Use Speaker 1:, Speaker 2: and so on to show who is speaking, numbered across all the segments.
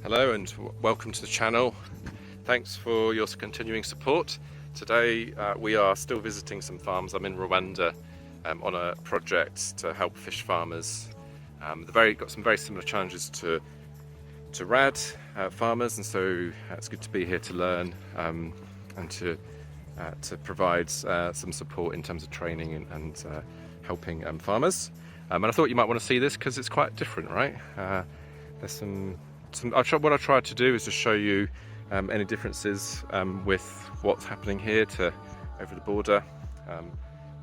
Speaker 1: Hello and welcome to the channel. Thanks for your continuing support. Today we are still visiting some farms. I'm in Rwanda on a project to help fish farmers. Got some very similar challenges to RAD farmers, and so it's good to be here to learn and to provide some support in terms of training and helping farmers. And I thought you might want to see this because it's quite different, right? There's what I tried to do is just show you any differences with what's happening here to over the border.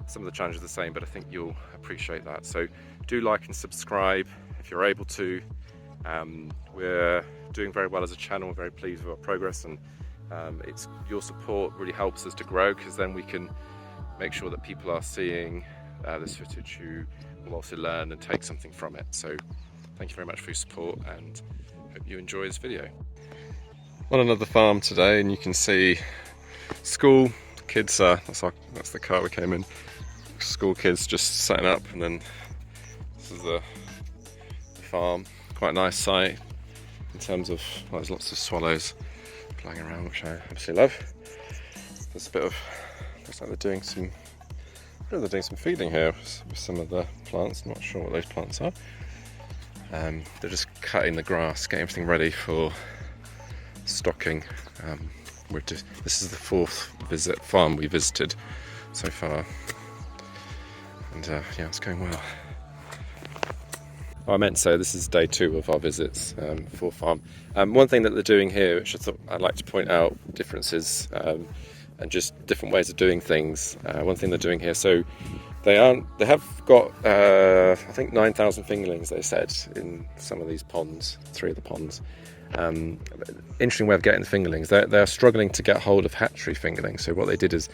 Speaker 1: Some of the challenges are the same, but I think you'll appreciate that. So do like and subscribe if you're able to. We're doing very well as a channel. We're very pleased with our progress, and it's your support really helps us to grow, because then we can make sure that people are seeing this footage who will also learn and take something from it. So thank you very much for your support, and hope you enjoy this video. On another farm today, and you can see school kids, that's the car we came in, school kids just setting up, and then this is the farm. Quite a nice site in terms of, well, there's lots of swallows flying around, which I absolutely love. There's a bit of, looks like they're doing some feeding here with some of the plants. Not sure what those plants are. They're just cutting the grass, getting everything ready for stocking. This is the fourth farm we visited so far, and yeah, it's going well. I meant to say this is day 2 of our visits for farm. One thing that they're doing here, which I thought I'd like to point out differences and just different ways of doing things. One thing they're doing here, so they have got I think 9,000 fingerlings, they said, in some of these ponds, 3 of the ponds. Interesting way of getting the fingerlings. They're struggling to get hold of hatchery fingerlings. So what they did is,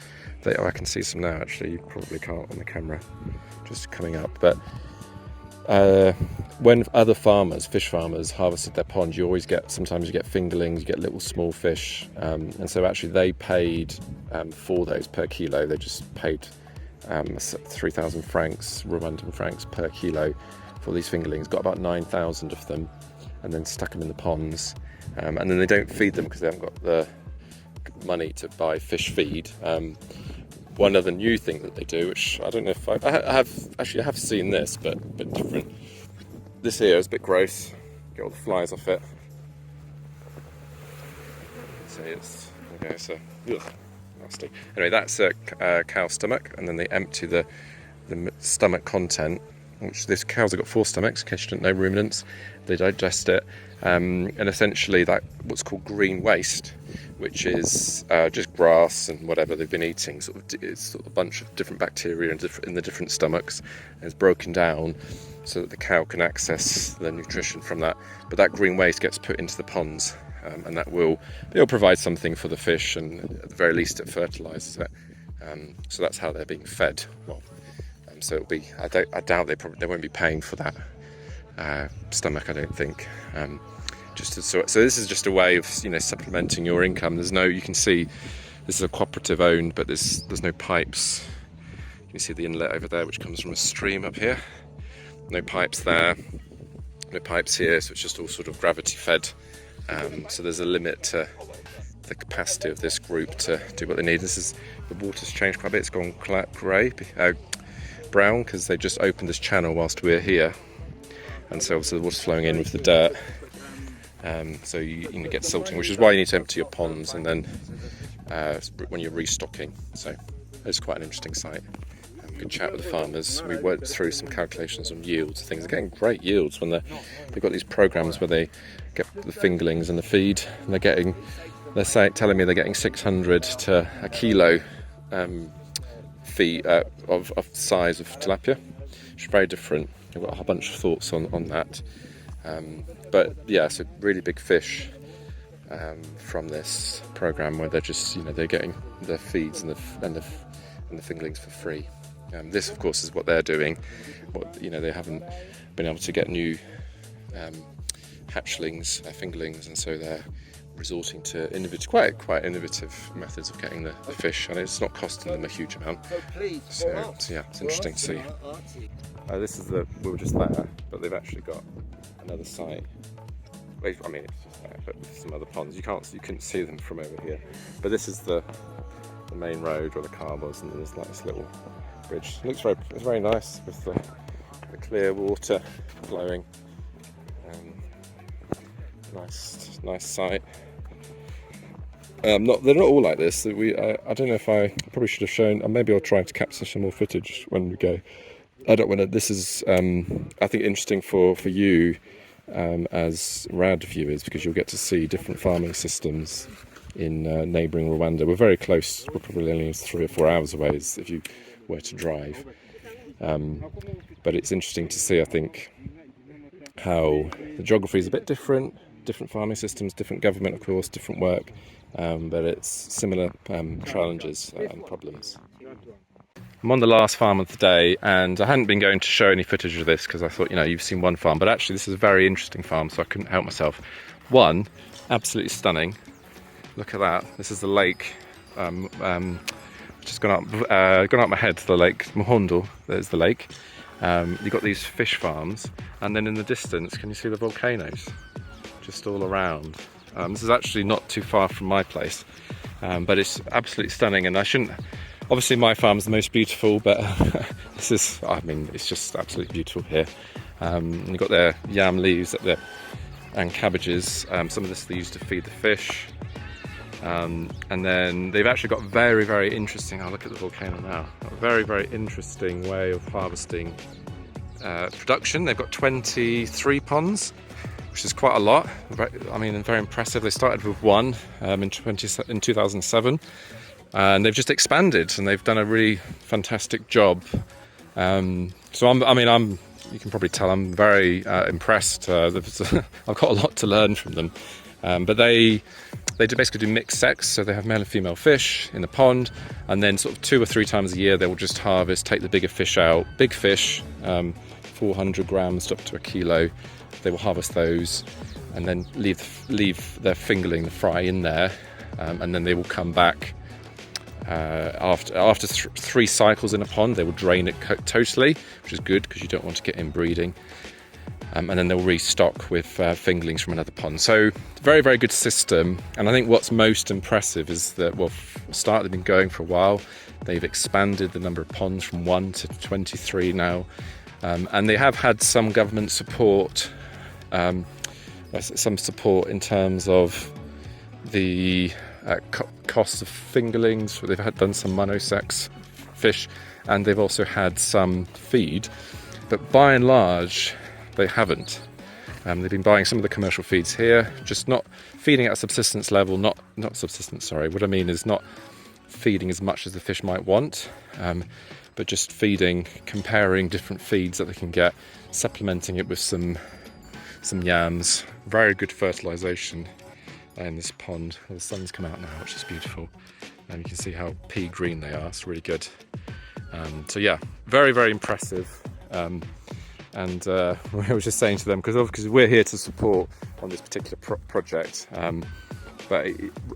Speaker 1: I can see some now actually, you probably can't on the camera, just coming up, but when other fish farmers harvested their pond, sometimes you get fingerlings, you get little small fish, and so actually they paid for those per kilo. They just paid 3,000 francs, Rwandan francs per kilo for these fingerlings. Got about 9,000 of them, and then stuck them in the ponds, and then they don't feed them because they haven't got the money to buy fish feed. One other new thing that they do, which I don't know if I have seen this, but a bit different. This here is a bit gross. Get all the flies off it. So ugh, nasty. Anyway, that's a cow stomach, and then they empty the stomach content. Which this cows have got 4 stomachs, in case you didn't know, ruminants. They digest it, and essentially that what's called green waste, which is just grass and whatever they've been eating. It's sort of a bunch of different bacteria in the different stomachs, and it's broken down so that the cow can access the nutrition from that. But that green waste gets put into the ponds, and it'll provide something for the fish, and at the very least it fertilises it. So that's how they're being fed. Well, so it'll be. I doubt they won't be paying for that stomach, I don't think. So this is just a way of supplementing your income. You can see this is a cooperative owned, but there's no pipes. You can see the inlet over there, which comes from a stream up here. No pipes there, no pipes here, so it's just all sort of gravity fed. So there's a limit to the capacity of this group to do what they need. The water's changed quite a bit. It's gone brown because they just opened this channel whilst we're here, and so obviously the water's flowing in with the dirt. So you get silting, which is why you need to empty your ponds, and then when you're restocking. So it's quite an interesting site. Good chat with the farmers. We went through some calculations on yields. Things are getting great yields when they've got these programs where they get the fingerlings and the feed, and telling me they're getting 600 to a kilo feed of size of tilapia, which is very different. I've got a whole bunch of thoughts on that. But yeah, so really big fish from this program where they're just they're getting their feeds and the fingerlings for free. This of course is what they're doing. They haven't been able to get new hatchlings, fingerlings, and so they're resorting to quite innovative methods of getting the fish, and it's not costing them a huge amount. So yeah, it's interesting to see. We were just there, but they've actually got another site I mean, it's just there, but with some other ponds. You couldn't see them from over here. But this is the main road where the car was, and there's like this little bridge. It's very nice with the clear water flowing. Nice sight. They're not all like this. I don't know if I probably should have shown. Maybe I'll try to capture some more footage when we go. I don't want to. This is I think interesting for you as RAD viewers, because you'll get to see different farming systems in neighbouring Rwanda. We're very close. We're probably only 3 or 4 hours away if you were to drive. But it's interesting to see, I think, how the geography is a bit different. Different farming systems, different government, of course, different work, but it's similar challenges and problems. I'm on the last farm of the day, and I hadn't been going to show any footage of this because I thought, you've seen one farm, but actually this is a very interesting farm, so I couldn't help myself. One, absolutely stunning. Look at that. This is the lake. Just gone up my head to the lake Muhondo. There's the lake. You've got these fish farms, and then in the distance, can you see the volcanoes? Just all around. This is actually not too far from my place, but it's absolutely stunning. And I shouldn't. Obviously, my farm's the most beautiful, but this is. I mean, it's just absolutely beautiful here. You've got their yam leaves up there and cabbages. Some of this they use to feed the fish, and then they've actually got very, very interesting. I'll look at the volcano now. A very, very interesting way of harvesting production. They've got 23 ponds, which is quite a lot. I mean, very impressive. They started with one in 2007, and they've just expanded, and they've done a really fantastic job. So you can probably tell I'm very impressed. I've got a lot to learn from them. But they basically do mixed sex, so they have male and female fish in the pond, and then sort of 2 or 3 times a year they will just take the bigger fish out. Big fish, 400 grams up to 1 kilo. They will harvest those and then leave their fingerling, the fry, in there, and then they will come back after 3 cycles in a pond. They will drain it totally, which is good because you don't want to get inbreeding. And then they'll restock with fingerlings from another pond. So very, very good system. And I think what's most impressive is that, they've been going for a while. They've expanded the number of ponds from 1 to 23 now. And they have had some government support, some support in terms of the cost of fingerlings. They've done some monosex fish, and they've also had some feed. But by and large, they haven't. They've been buying some of the commercial feeds here, just not feeding at a subsistence level, not subsistence, sorry. What I mean is not feeding as much as the fish might want, but just feeding, comparing different feeds that they can get, supplementing it with some yams. Very good fertilisation in this pond. The sun's come out now, which is beautiful. And you can see how pea green they are. It's really good. So yeah, very, very impressive. And I was just saying to them, because we're here to support on this particular project, but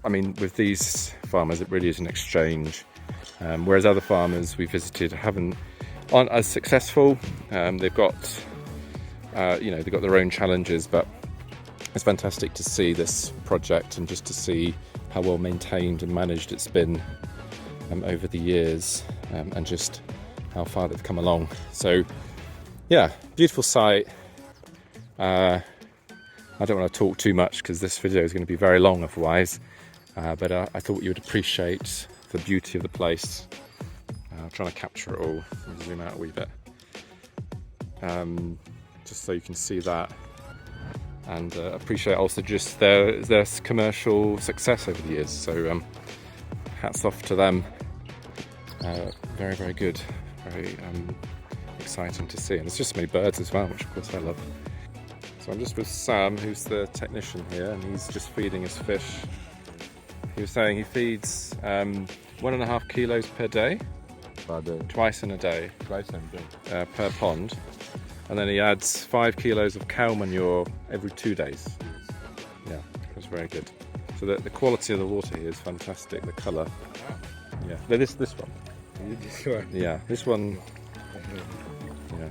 Speaker 1: I mean, with these farmers it really is an exchange, whereas other farmers we visited aren't as successful. They've got they've got their own challenges, but it's fantastic to see this project and just to see how well maintained and managed it's been over the years, and just how far they've come along. So yeah, beautiful site. I don't want to talk too much because this video is going to be very long otherwise, but I thought you would appreciate the beauty of the place. I'm trying to capture it all. Let me zoom out a wee bit, just so you can see that, and appreciate also just their commercial success over the years. So hats off to them. Very, very good. Very exciting to see, and there's just so many birds as well, which of course I love. So I'm just with Sam, who's the technician here, and he's just feeding his fish. He was saying he feeds 1.5 kilos per day, twice in a day, per pond, and then he adds 5 kilos of cow manure every 2 days. Yeah, that's very good. So the quality of the water here is fantastic. The colour, yeah. This one, yeah, this one. Yeah.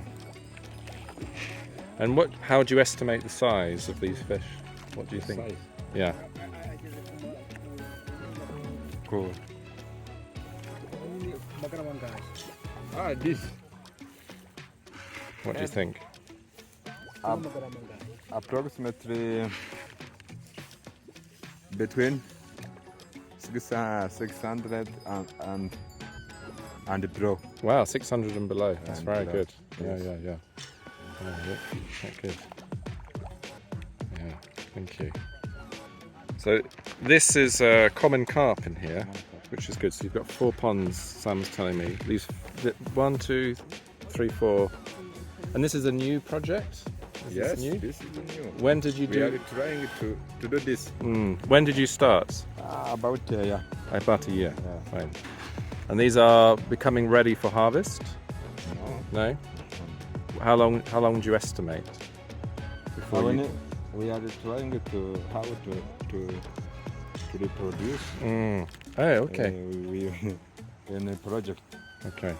Speaker 1: And how do you estimate the size of these fish? What do you think?
Speaker 2: Size.
Speaker 1: Yeah.
Speaker 2: Cool. This
Speaker 1: What do you think?
Speaker 2: approximately between 600 and below.
Speaker 1: Wow, 600 and below. That's
Speaker 2: And
Speaker 1: very
Speaker 2: below.
Speaker 1: good. Yeah,
Speaker 2: Yes.
Speaker 1: yeah. Quite good. Yeah, thank you. So this is a common carp in here, which is good. So you've got 4 ponds, Sam was telling me. These 1, 2, 3, 4. And this is a new project? Is
Speaker 2: Yes,
Speaker 1: this new?
Speaker 2: this is new.
Speaker 1: When did you
Speaker 2: We are
Speaker 1: do?
Speaker 2: trying to do this.
Speaker 1: When did you start?
Speaker 2: About yeah.
Speaker 1: About a year.
Speaker 2: Yeah.
Speaker 1: Fine. And these are becoming ready for harvest?
Speaker 2: No.
Speaker 1: No? How long do you estimate before you?
Speaker 2: We are trying to how to reproduce.
Speaker 1: Oh, okay.
Speaker 2: We in a project.
Speaker 1: Okay.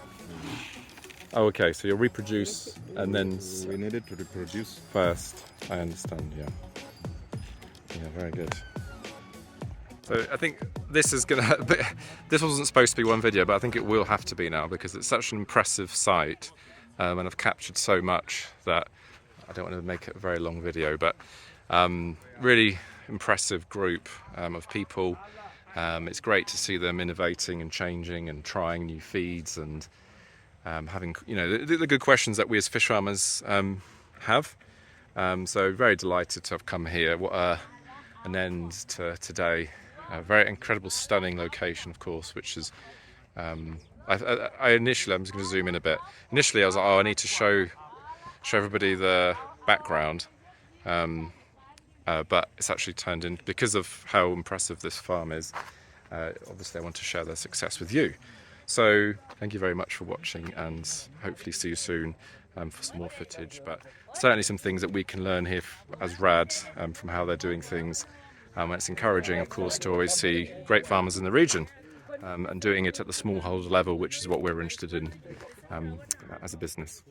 Speaker 1: Oh, okay. So you'll reproduce and then
Speaker 2: We needed to reproduce.
Speaker 1: first. I understand. Yeah. Yeah. Very good. So I think this is gonna. This wasn't supposed to be one video, but I think it will have to be now because it's such an impressive site, and I've captured so much that I don't want to make it a very long video. But really impressive group of people. It's great to see them innovating and changing and trying new feeds and having the good questions that we as fish farmers have. So very delighted to have come here. What an end to today. A very incredible, stunning location, of course, which is. I initially, I'm just going to zoom in a bit. Initially, I was like, oh, I need to show everybody the background, but it's actually turned in because of how impressive this farm is. Obviously, I want to share their success with you. So, thank you very much for watching, and hopefully see you soon for some more footage. But certainly some things that we can learn here as RAD from how they're doing things. It's encouraging, of course, to always see great farmers in the region and doing it at the smallholder level, which is what we're interested in as a business.